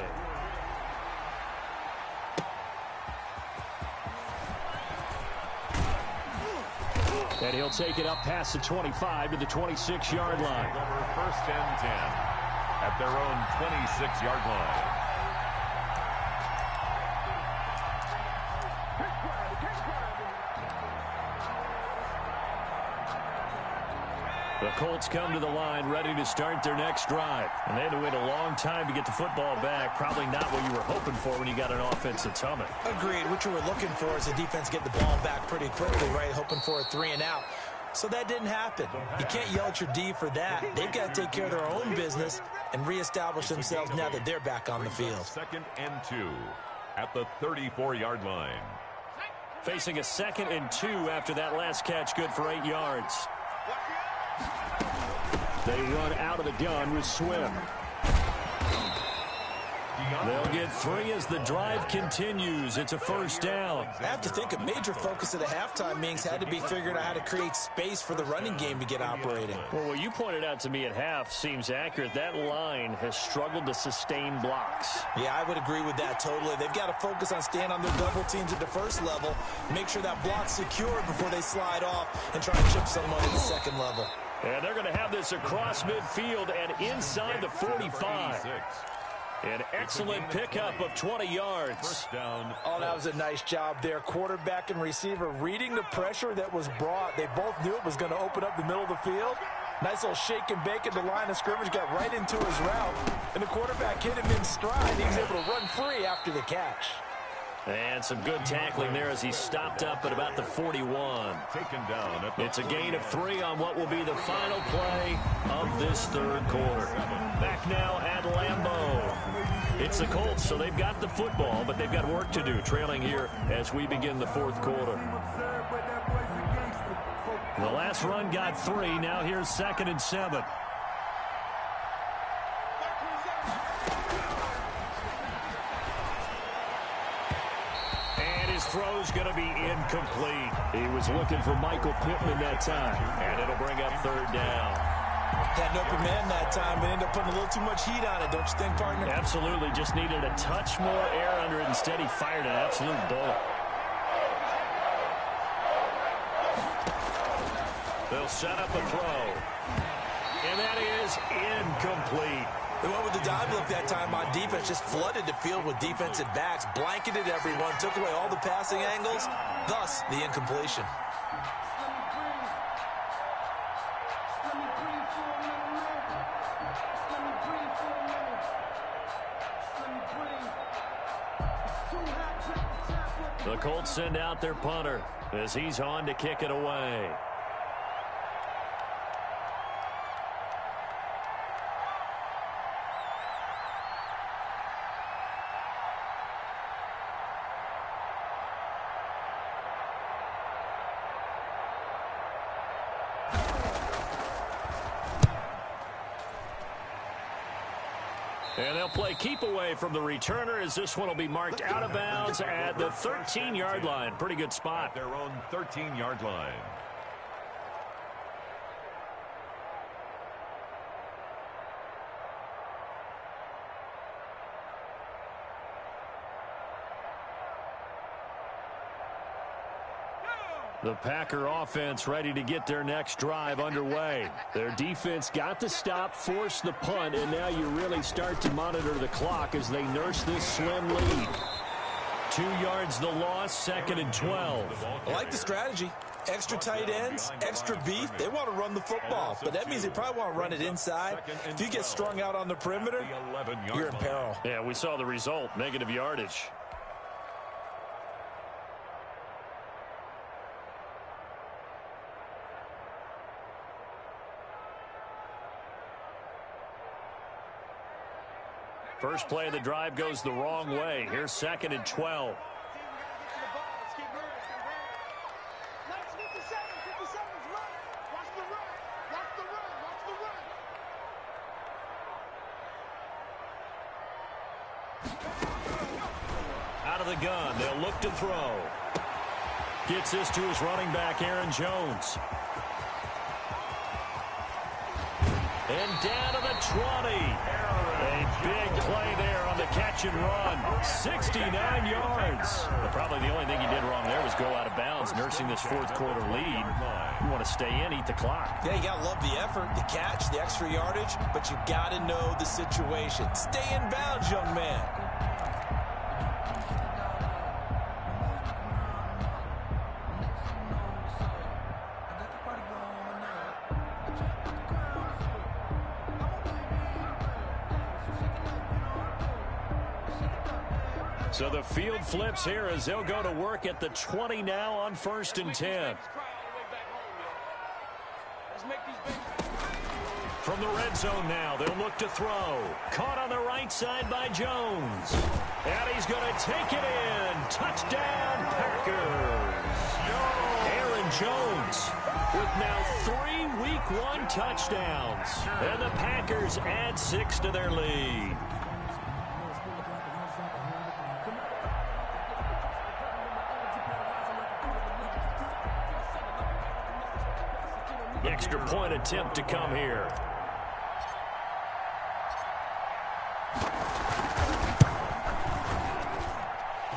And he'll take it up past the 25 to the 26-yard line. Over 1st and 10 at their own 26-yard line. The Colts come to the line ready to start their next drive. And they had to wait a long time to get the football back. Probably not what you were hoping for when you got an offense that's humming. Agreed. What you were looking for is the defense get the ball back pretty quickly, right? Hoping for a 3 and out. So that didn't happen. You can't yell at your D for that. They've got to take care of their own business and reestablish themselves now that they're back on the field. 2nd and 2 at the 34-yard line. Facing a 2nd and 2 after that last catch, good for 8 yards. They run out of the gun with Swift. They'll get 3 as the drive continues. It's a first down. I have to think a major focus at the halftime meetings had to be figuring out how to create space for the running game to get operating. Well, what you pointed out to me at half seems accurate. That line has struggled to sustain blocks. Yeah, I would agree with that totally. They've got to focus on staying on their double teams at the first level, make sure that block's secure before they slide off and try to chip someone at the second level. And they're going to have this across midfield and inside the 45. An excellent pickup of 20 yards. Oh, that was a nice job there. Quarterback and receiver reading the pressure that was brought. They both knew it was going to open up the middle of the field. Nice little shake and bake at the line of scrimmage, got right into his route. And the quarterback hit him in stride. He was able to run free after the catch. And some good tackling there as he stopped up at about the 41. Taken down. It's a gain of 3 on what will be the final play of this third quarter. Back now at Lambeau. It's the Colts, so they've got the football, but they've got work to do, trailing here as we begin the fourth quarter. The last run got 3. Now here's 2nd and 7. And his throw's going to be incomplete. He was looking for Michael Pittman that time, and it'll bring up 3rd down. Had an open man that time, but ended up putting a little too much heat on it, don't you think, partner? Absolutely. Just needed a touch more air under it. Instead, he fired an absolute bullet. They'll set up a throw. And that is incomplete. They went with the dive look that time on defense, just flooded the field with defensive backs, blanketed everyone, took away all the passing angles, thus the incompletion. The Colts send out their punter as he's on to kick it away. And they'll play keep away from the returner as this one will be marked out of bounds at the 13-yard line. Pretty good spot. Their own 13-yard line. The Packer offense ready to get their next drive underway. Their defense got the stop, forced the punt, and now you really start to monitor the clock as they nurse this slim lead. 2 yards the loss, 2nd and 12. I like the strategy. Extra tight ends, extra beef. They want to run the football, but that means they probably want to run it inside. If you get strung out on the perimeter, you're in peril. Yeah, we saw the result, negative yardage. First play of the drive goes the wrong way. Here's 2nd and 12. Out of the gun, they'll look to throw. Gets this to his running back, Aaron Jones. And down to the 20. A big play there on the catch and run. 69 yards. But probably the only thing he did wrong there was go out of bounds, nursing this fourth quarter lead. You want to stay in, eat the clock. Yeah, you got to love the effort, the catch, the extra yardage, but you got to know the situation. Stay in bounds, young man. So the field flips here as they'll go to work at the 20 now on 1st and 10. From the red zone now, they'll look to throw. Caught on the right side by Jones. And he's going to take it in. Touchdown, Packers. Aaron Jones with now 3 Week 1 touchdowns. And the Packers add 6 to their lead. Extra point attempt to come here.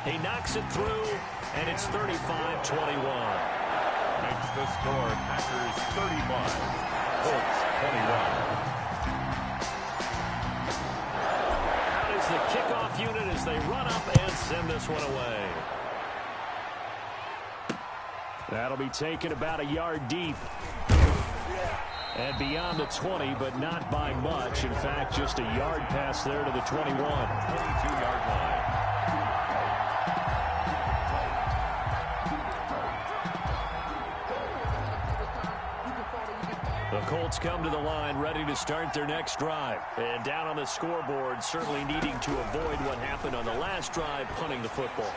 He knocks it through, and it's 35-21. Makes the score Packers 35, Colts 21. Out is the kickoff unit as they run up and send this one away. That'll be taken about a yard deep. And beyond the 20, but not by much. In fact, just a yard pass there to the 21. 22-yard line. The Colts come to the line ready to start their next drive. And down on the scoreboard, certainly needing to avoid what happened on the last drive, punting the football.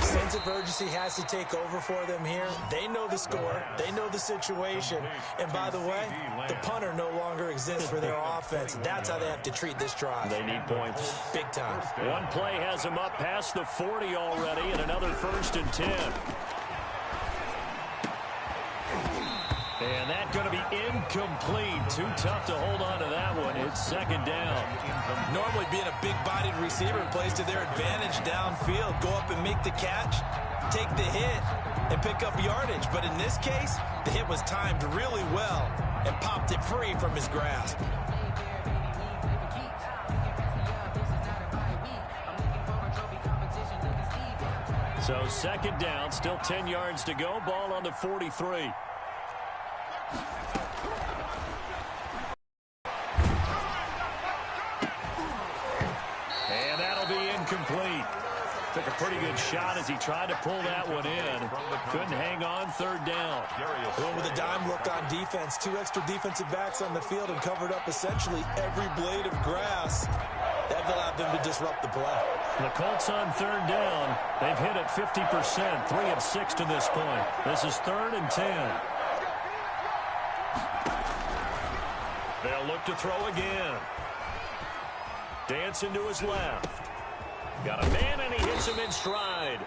Sense of urgency has to take over for them here. They know the score. They know the situation. And by the way, the punter no longer exists for their offense. That's how they have to treat this drive. They need points. Big time. One play has them up past the 40 already, and another 1st and 10. And that's going to be incomplete. Too tough to hold on to that one. It's 2nd down. Normally being a big-bodied receiver plays to their advantage downfield. Go up and make the catch, take the hit, and pick up yardage. But in this case, the hit was timed really well and popped it free from his grasp. So 2nd down, still 10 yards to go. Ball on the 43. And that'll be incomplete. Took a pretty good shot as he tried to pull that one in. Couldn't hang on 3rd down. Going with a dime look on defense. 2 extra defensive backs on the field and covered up essentially every blade of grass. That allowed them to disrupt the play. The Colts on 3rd down. They've hit it 50%, 3 of 6 to this point. This is 3rd and 10. They'll look to throw again. Dancing to his left. Got a man, and he hits him in stride.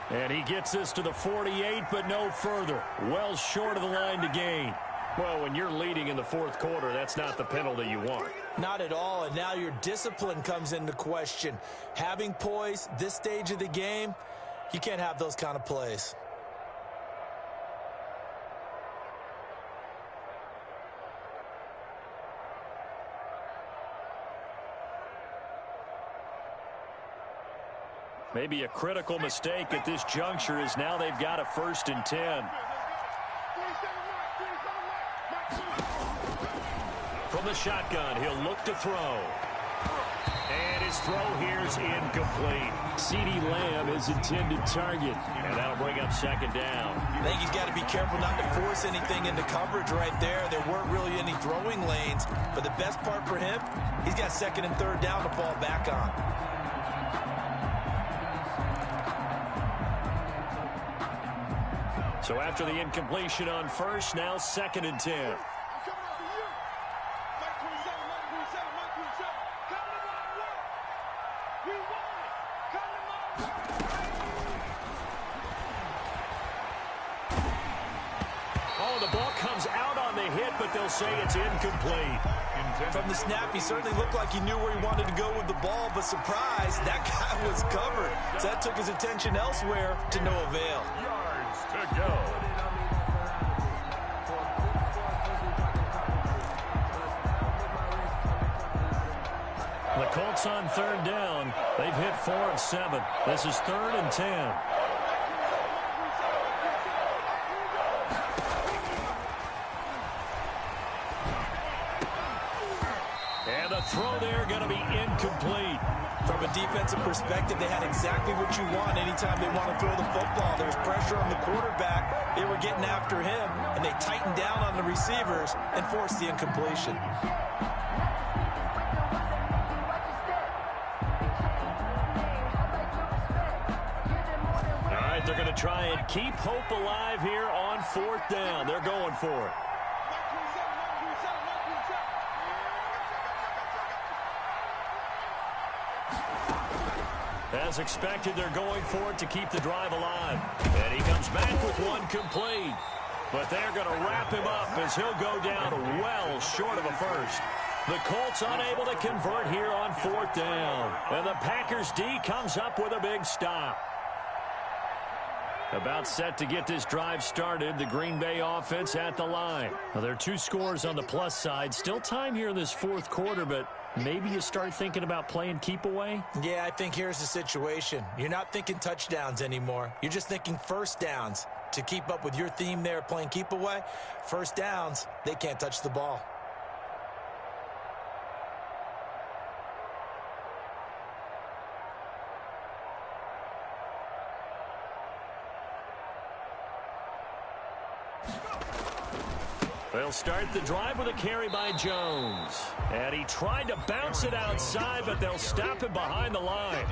And he gets this to the 48, but no further. Well short of the line to gain. Well, when you're leading in the 4th quarter, that's not the penalty you want. Not at all, and now your discipline comes into question. Having poise this stage of the game, you can't have those kind of plays. Maybe a critical mistake at this juncture is now they've got a 1st and 10. From the shotgun, he'll look to throw. And his throw here's incomplete. CeeDee Lamb is intended target. And that'll bring up 2nd down. I think he's got to be careful not to force anything into coverage right there. There weren't really any throwing lanes. But the best part for him, he's got 2nd and 3rd down to fall back on. So after the incompletion on 1st, now 2nd and 10. Oh, the ball comes out on the hit, but they'll say it's incomplete. From the snap, he certainly looked like he knew where he wanted to go with the ball, but surprise, that guy was covered. So that took his attention elsewhere to no avail. To go. The Colts on 3rd down. They've hit 4 of 7. This is 3rd and 10. And the throw there going to be incomplete. From a defensive perspective, they had exactly what you want anytime they want to throw the football. There was pressure on the quarterback. They were getting after him, and they tightened down on the receivers and forced the incompletion. All right, they're going to try and keep hope alive here on 4th down. They're going for it. As expected, they're going for it to keep the drive alive. And he comes back with one complete. But they're going to wrap him up as he'll go down well short of a first. The Colts unable to convert here on 4th down. And the Packers D comes up with a big stop. About set to get this drive started, the Green Bay offense at the line. Well, there are 2 scores on the plus side. Still time here in this 4th quarter, but maybe you start thinking about playing keep away? Yeah, I think here's the situation. You're not thinking touchdowns anymore. You're just thinking first downs. To keep up with your theme there, playing keep away, first downs, they can't touch the ball. They'll start the drive with a carry by Jones. And he tried to bounce it outside, but they'll stop him behind the line.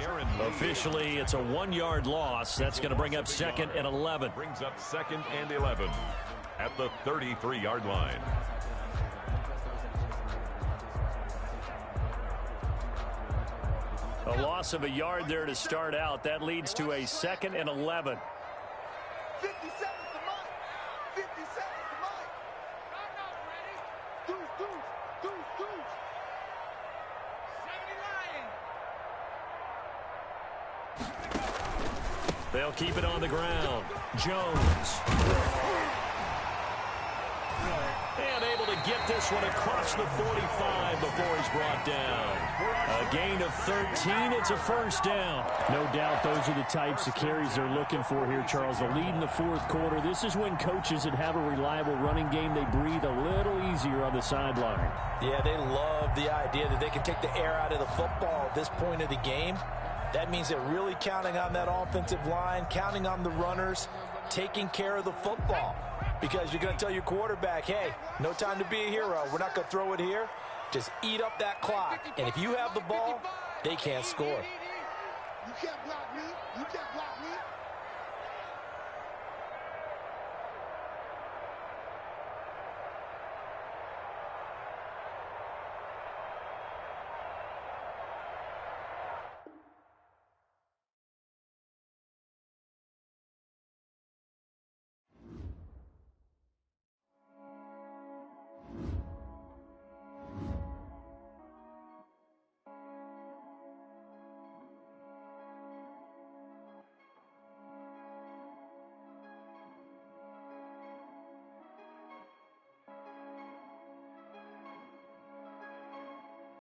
Officially, it's a 1-yard loss. That's going to bring up 2nd and 11. Brings up 2nd and 11 at the 33-yard line. A loss of a yard there to start out. That leads to a 2nd and 11. 50 seconds to Mike. 50 seconds to Mike. Deuce. 70 Lions. They'll keep it on the ground. Jones. And able to get this one across the 45 before he's brought down. A gain of 13. It's a first down. No doubt those are the types of carries they're looking for here, Charles. The lead in the 4th quarter. This is when coaches that have a reliable running game, they breathe a little easier on the sideline. Yeah, they love the idea that they can take the air out of the football at this point of the game. That means they're really counting on that offensive line, counting on the runners, taking care of the football. Because you're going to tell your quarterback, hey, no time to be a hero. We're not going to throw it here. Just eat up that clock. And if you have the ball, they can't score. You can't block me. You can't block me.